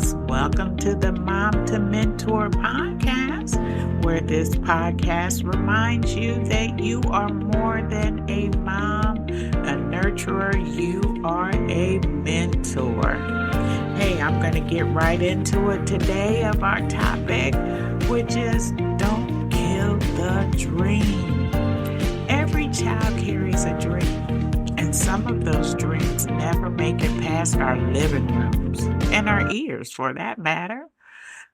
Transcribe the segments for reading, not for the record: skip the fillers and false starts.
parents. Welcome to the Mom2Mentor podcast, where this podcast reminds you that you are more than a mom, a nurturer. You are a mentor. Hey, I'm going to get right into it today of our topic, which is don't kill the dream. Every child carries a dream. And some of those dreams never make it past our living rooms and our ears, for that matter.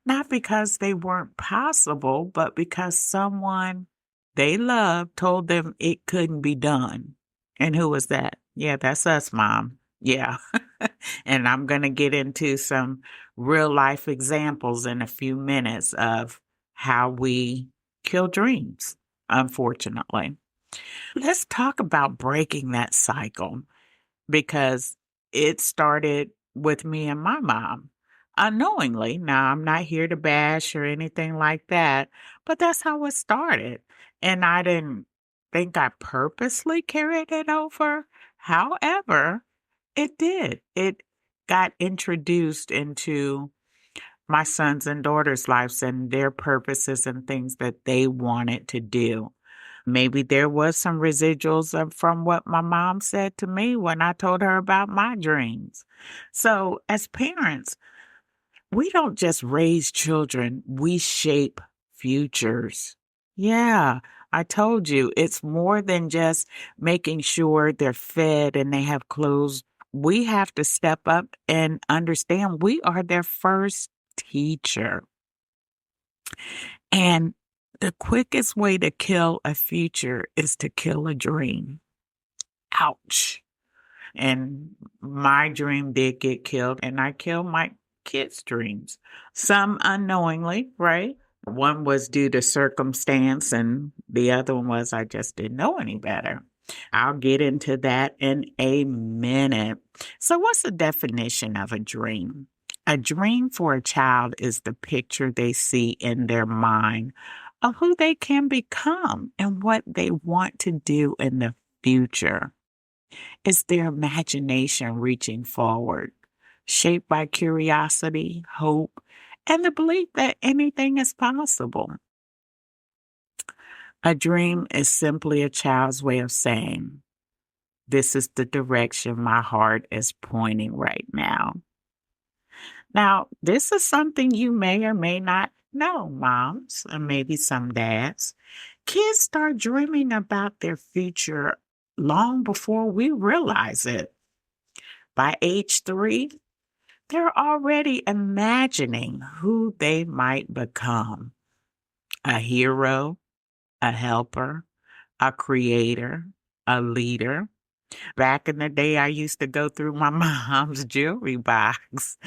Not because they weren't possible, but because someone they love told them it couldn't be done. And who was that? Yeah, that's us, Mom. Yeah. And I'm going to get into some real life examples in a few minutes of how we kill dreams, unfortunately. Let's talk about breaking that cycle because it started with me and my mom unknowingly. Now, I'm not here to bash or anything like that, but that's how it started. And I didn't think I purposely carried it over. However, it did. It got introduced into my sons and daughters' lives and their purposes and things that they wanted to do. Maybe there was some residuals from what my mom said to me when I told her about my dreams. So as parents, we don't just raise children, we shape futures. Yeah, I told you, it's more than just making sure they're fed and they have clothes. We have to step up and understand we are their first teacher. And the quickest way to kill a future is to kill a dream. Ouch. And my dream did get killed, and I killed my kids' dreams. Some unknowingly, right? One was due to circumstance, and the other one was I just didn't know any better. I'll get into that in a minute. So, what's the definition of a dream? A dream for a child is the picture they see in their mind of who they can become and what they want to do in the future. It's their imagination reaching forward, shaped by curiosity, hope, and the belief that anything is possible. A dream is simply a child's way of saying, this is the direction my heart is pointing right now. Now, this is something you may or may not know, moms, and maybe some dads. Kids start dreaming about their future long before we realize it. By age 3, they're already imagining who they might become. A hero, a helper, a creator, a leader. Back in the day, I used to go through my mom's jewelry box,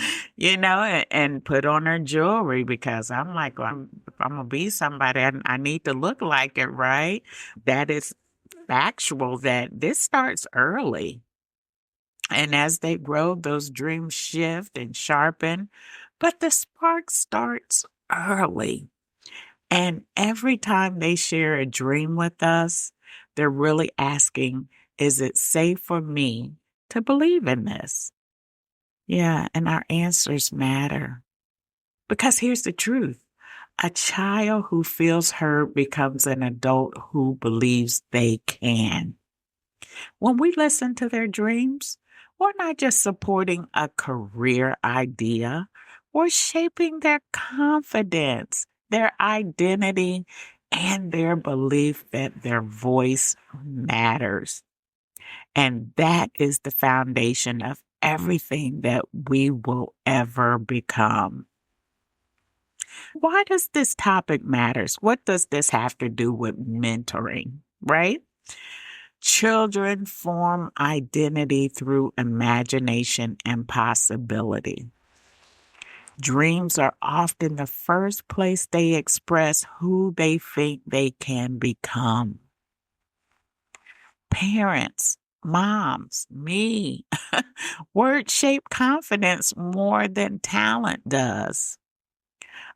and put on her jewelry because I'm like, well, if I'm going to be somebody, I need to look like it, right? That is factual that this starts early. And as they grow, those dreams shift and sharpen, but the spark starts early. And every time they share a dream with us, they're really asking, is it safe for me to believe in this? Yeah, and our answers matter. Because here's the truth. A child who feels hurt becomes an adult who believes they can. When we listen to their dreams, we're not just supporting a career idea, we're shaping their confidence, their identity, and their belief that their voice matters. And that is the foundation of everything that we will ever become. Why does this topic matter? What does this have to do with mentoring, right? Children form identity through imagination and possibility. Dreams are often the first place they express who they think they can become. Parents, moms, me, words shape confidence more than talent does.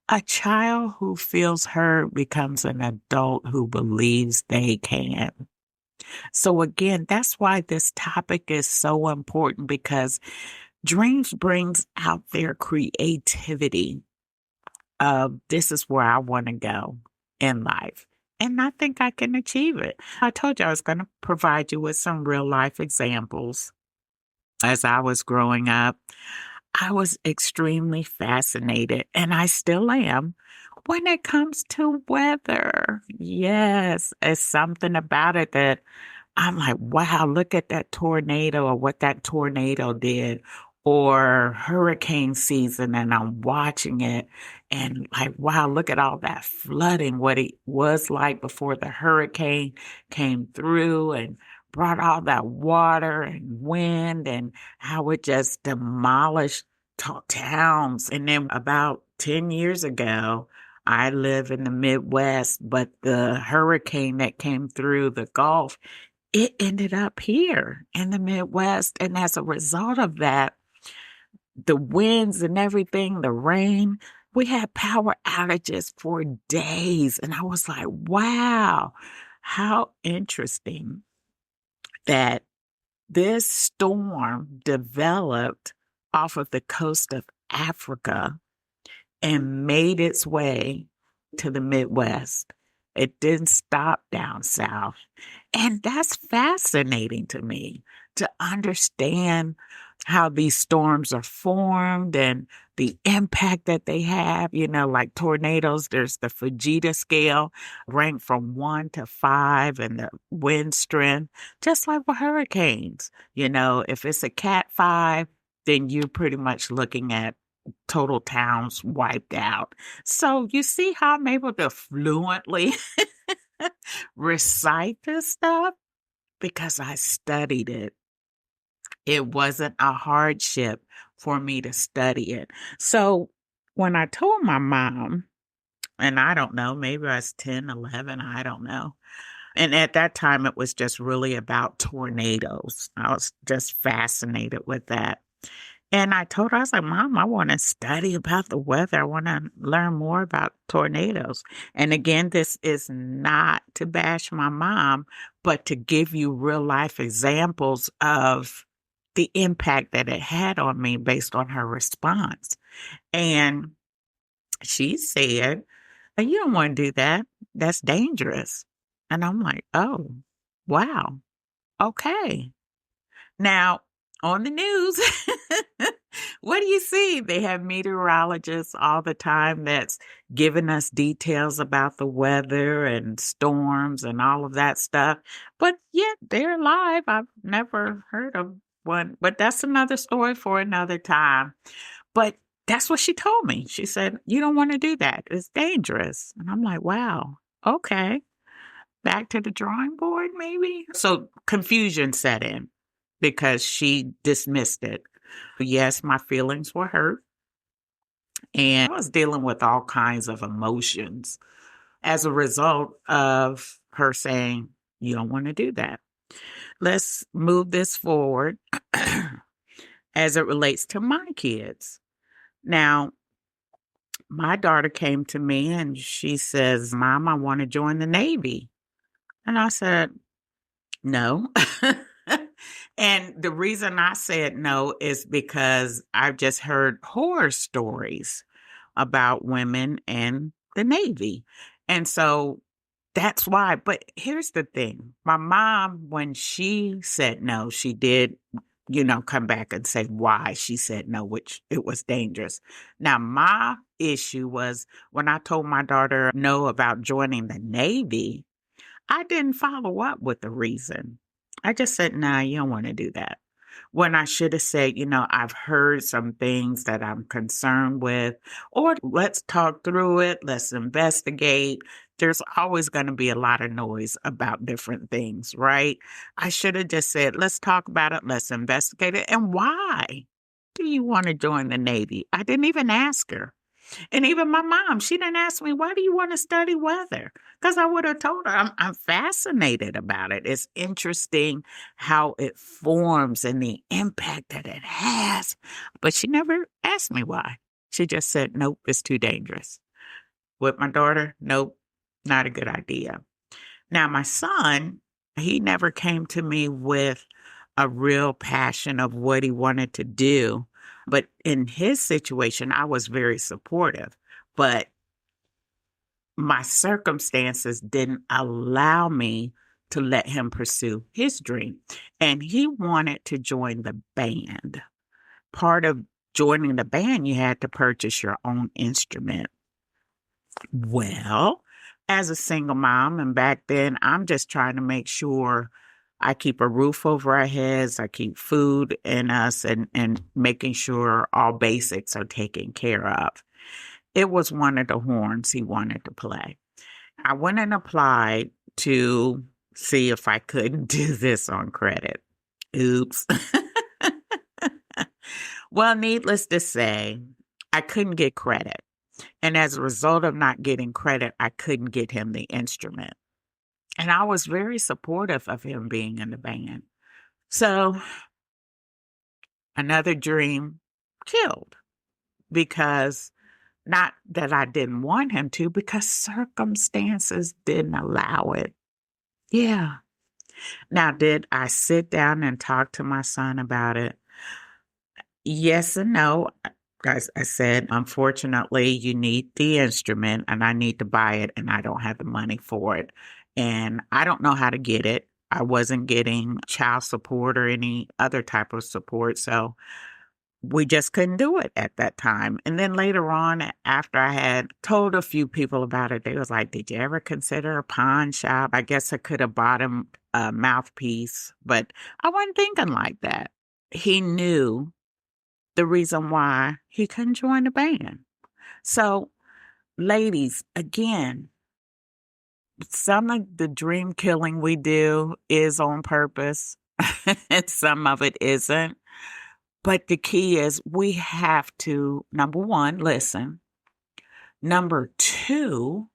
A child who feels heard becomes an adult who believes they can. So again, that's why this topic is so important, because Dreams brings out their creativity of this is where I want to go in life. And I think I can achieve it. I told you I was going to provide you with some real life examples. As I was growing up, I was extremely fascinated, and I still am, when it comes to weather. Yes, it's something about it that I'm like, wow, look at that tornado or what that tornado did, or hurricane season, and I'm watching it and like, wow, look at all that flooding, what it was like before the hurricane came through and brought all that water and wind and how it just demolished towns. And then about 10 years ago, I live in the Midwest, but the hurricane that came through the Gulf, it ended up here in the Midwest. And as a result of that, the winds and everything, the rain, we had power outages for days. And I was like, wow, how interesting that this storm developed off of the coast of Africa and made its way to the Midwest. It didn't stop down south. And that's fascinating to me to understand how these storms are formed and the impact that they have. You know, like tornadoes, there's the Fujita scale, ranked from 1 to 5, and the wind strength, just like with hurricanes. You know, if it's a Cat 5, then you're pretty much looking at total towns wiped out. So you see how I'm able to fluently recite this stuff? Because I studied it. It wasn't a hardship for me to study it. So when I told my mom, and I don't know, maybe I was 10, 11, I don't know. And at that time, it was just really about tornadoes. I was just fascinated with that. And I told her, I was like, Mom, I want to study about the weather. I want to learn more about tornadoes. And again, this is not to bash my mom, but to give you real life examples of the impact that it had on me based on her response. And she said, You don't want to do that. That's dangerous. And I'm like, Oh, wow. Okay. Now, on the news, what do you see? They have meteorologists all the time that's giving us details about the weather and storms and all of that stuff. But yet they're alive. I've never heard of one, but that's another story for another time. But that's what she told me. She said, You don't want to do that. It's dangerous. And I'm like, Wow, okay. Back to the drawing board, maybe? So confusion set in because she dismissed it. Yes, my feelings were hurt, and I was dealing with all kinds of emotions as a result of her saying, You don't want to do that. Let's move this forward as it relates to my kids. Now, my daughter came to me and she says, Mom, I want to join the Navy. And I said, No. And the reason I said no is because I've just heard horror stories about women in the Navy. And so that's why. But here's the thing. My mom, when she said no, she did, come back and say why she said no, which it was dangerous. Now, my issue was when I told my daughter no about joining the Navy, I didn't follow up with the reason. I just said, nah, you don't want to do that. When I should have said, I've heard some things that I'm concerned with, or let's talk through it, let's investigate. There's always going to be a lot of noise about different things, right? I should have just said, let's talk about it, let's investigate it. And why do you want to join the Navy? I didn't even ask her. And even my mom, she didn't ask me, why do you want to study weather? Because I would have told her I'm fascinated about it. It's interesting how it forms and the impact that it has. But she never asked me why. She just said, nope, it's too dangerous. With my daughter, nope, not a good idea. Now, my son, he never came to me with a real passion of what he wanted to do. But in his situation, I was very supportive, but my circumstances didn't allow me to let him pursue his dream. And he wanted to join the band. Part of joining the band, you had to purchase your own instrument. Well, as a single mom, and back then, I'm just trying to make sure I keep a roof over our heads, I keep food in us, and making sure all basics are taken care of. It was one of the horns he wanted to play. I went and applied to see if I could do this on credit. Oops. Well, needless to say, I couldn't get credit. And as a result of not getting credit, I couldn't get him the instrument. And I was very supportive of him being in the band. So another dream killed because not that I didn't want him to, because circumstances didn't allow it. Yeah. Now, did I sit down and talk to my son about it? Yes and no. As I said, unfortunately, you need the instrument and I need to buy it and I don't have the money for it. And I don't know how to get it. I wasn't getting child support or any other type of support. So we just couldn't do it at that time. And then later on, after I had told a few people about it, they was like, did you ever consider a pawn shop? I guess I could have bought him a mouthpiece, but I wasn't thinking like that. He knew the reason why he couldn't join the band. So, ladies, again, some of the dream killing we do is on purpose, and some of it isn't. But the key is we have to, number one, listen. Number two,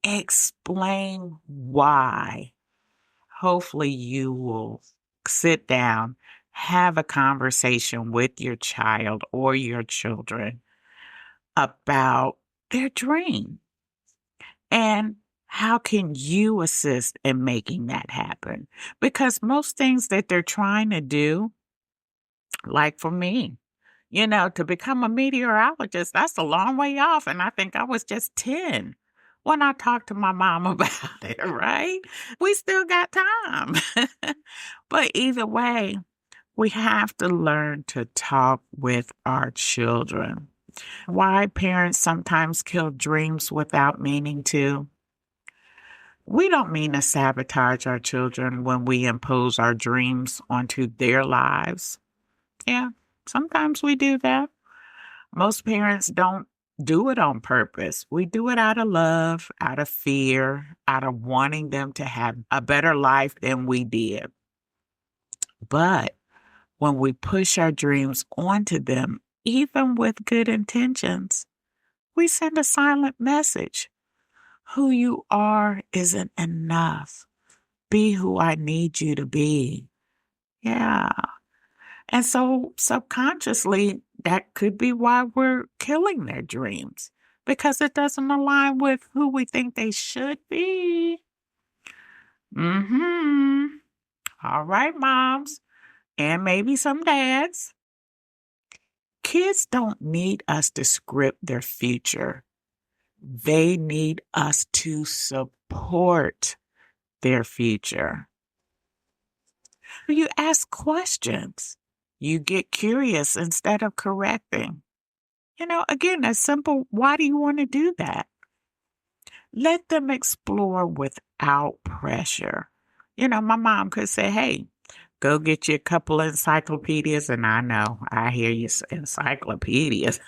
explain why. Hopefully, you will sit down, have a conversation with your child or your children about their dream and how can you assist in making that happen? Because most things that they're trying to do, like for me, to become a meteorologist, that's a long way off. And I think I was just 10 when I talked to my mom about it, right? We still got time. But either way, we have to learn to talk with our children. Why parents sometimes kill dreams without meaning to. We don't mean to sabotage our children when we impose our dreams onto their lives. Yeah, sometimes we do that. Most parents don't do it on purpose. We do it out of love, out of fear, out of wanting them to have a better life than we did. But when we push our dreams onto them, even with good intentions, we send a silent message. Who you are isn't enough. Be who I need you to be. Yeah. And so subconsciously, that could be why we're killing their dreams, because it doesn't align with who we think they should be. Mm-hmm. All right, moms, and maybe some dads. Kids don't need us to script their future. They need us to support their future. You ask questions. You get curious instead of correcting. Again, a simple, why do you want to do that? Let them explore without pressure. My mom could say, hey, go get you a couple of encyclopedias. And I know, I hear you say encyclopedias.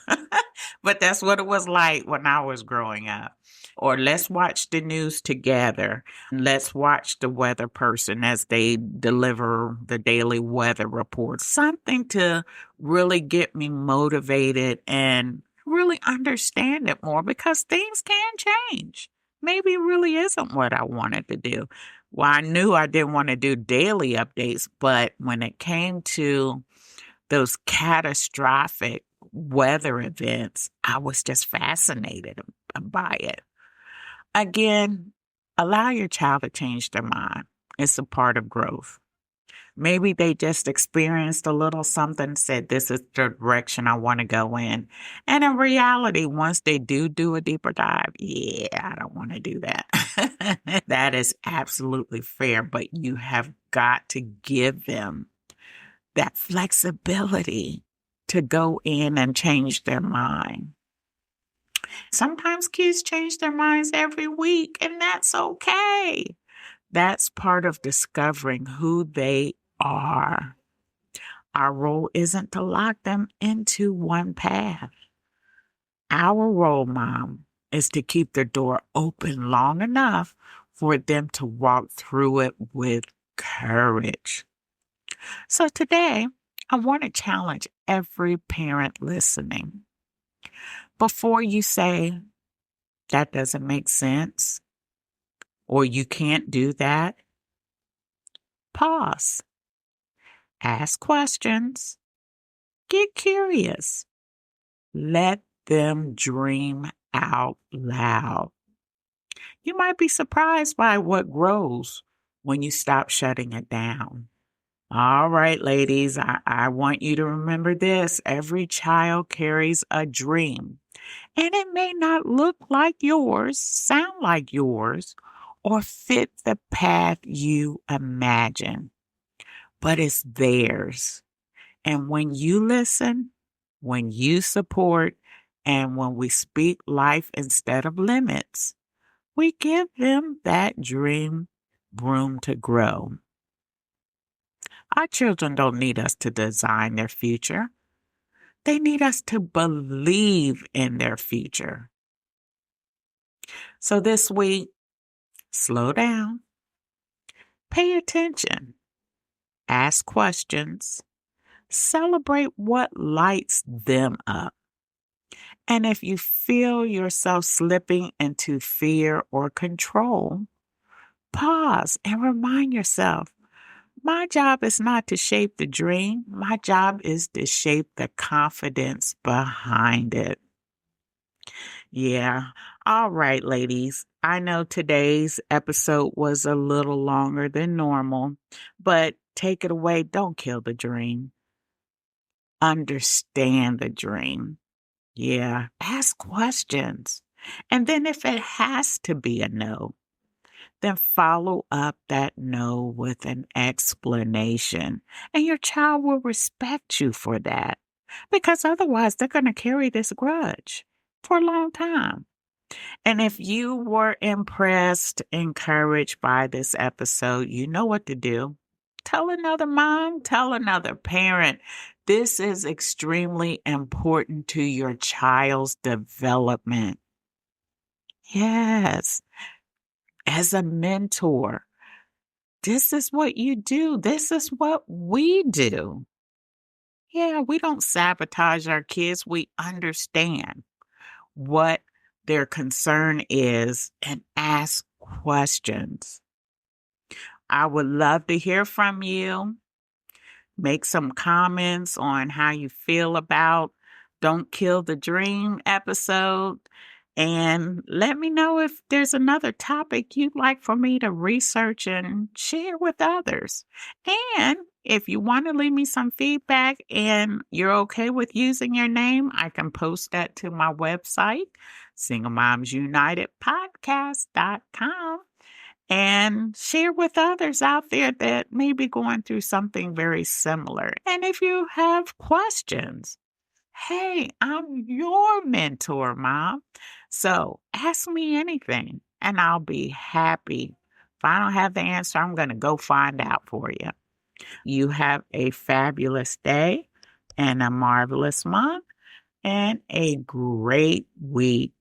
But that's what it was like when I was growing up. Or let's watch the news together. Let's watch the weather person as they deliver the daily weather report. Something to really get me motivated and really understand it more, because things can change. Maybe it really isn't what I wanted to do. Well, I knew I didn't want to do daily updates, but when it came to those catastrophic weather events, I was just fascinated by it. Again, allow your child to change their mind. It's a part of growth. Maybe they just experienced a little something, said, this is the direction I want to go in. And in reality, once they do a deeper dive, yeah, I don't want to do that. That is absolutely fair, but you have got to give them that flexibility to go in and change their mind. Sometimes kids change their minds every week, and that's okay. That's part of discovering who they are. Our role isn't to lock them into one path. Our role, Mom, is to keep the door open long enough for them to walk through it with courage. So today, I want to challenge every parent listening. Before you say, that doesn't make sense, or you can't do that, pause, ask questions, get curious, let them dream out loud. You might be surprised by what grows when you stop shutting it down. All right, ladies, I want you to remember this. Every child carries a dream, and it may not look like yours, sound like yours, or fit the path you imagine, but it's theirs. And when you listen, when you support, and when we speak life instead of limits, we give them that dream room to grow. Our children don't need us to design their future. They need us to believe in their future. So this week, slow down, pay attention, ask questions, celebrate what lights them up. And if you feel yourself slipping into fear or control, pause and remind yourself, my job is not to shape the dream. My job is to shape the confidence behind it. Yeah. All right, ladies. I know today's episode was a little longer than normal, but take it away. Don't kill the dream. Understand the dream. Yeah. Ask questions. And then if it has to be a no, then follow up that no with an explanation. And your child will respect you for that, because otherwise they're going to carry this grudge for a long time. And if you were impressed, encouraged by this episode, you know what to do. Tell another mom, tell another parent. This is extremely important to your child's development. Yes, as a mentor, this is what you do. This is what we do. Yeah, we don't sabotage our kids. We understand what their concern is and ask questions. I would love to hear from you. Make some comments on how you feel about Don't Kill the Dream episode. And let me know if there's another topic you'd like for me to research and share with others. And if you want to leave me some feedback and you're okay with using your name, I can post that to my website, singlemomsunitedpodcast.com, and share with others out there that may be going through something very similar. And if you have questions, hey, I'm your mentor, Mom. So ask me anything and I'll be happy. If I don't have the answer, I'm going to go find out for you. You have a fabulous day and a marvelous month and a great week.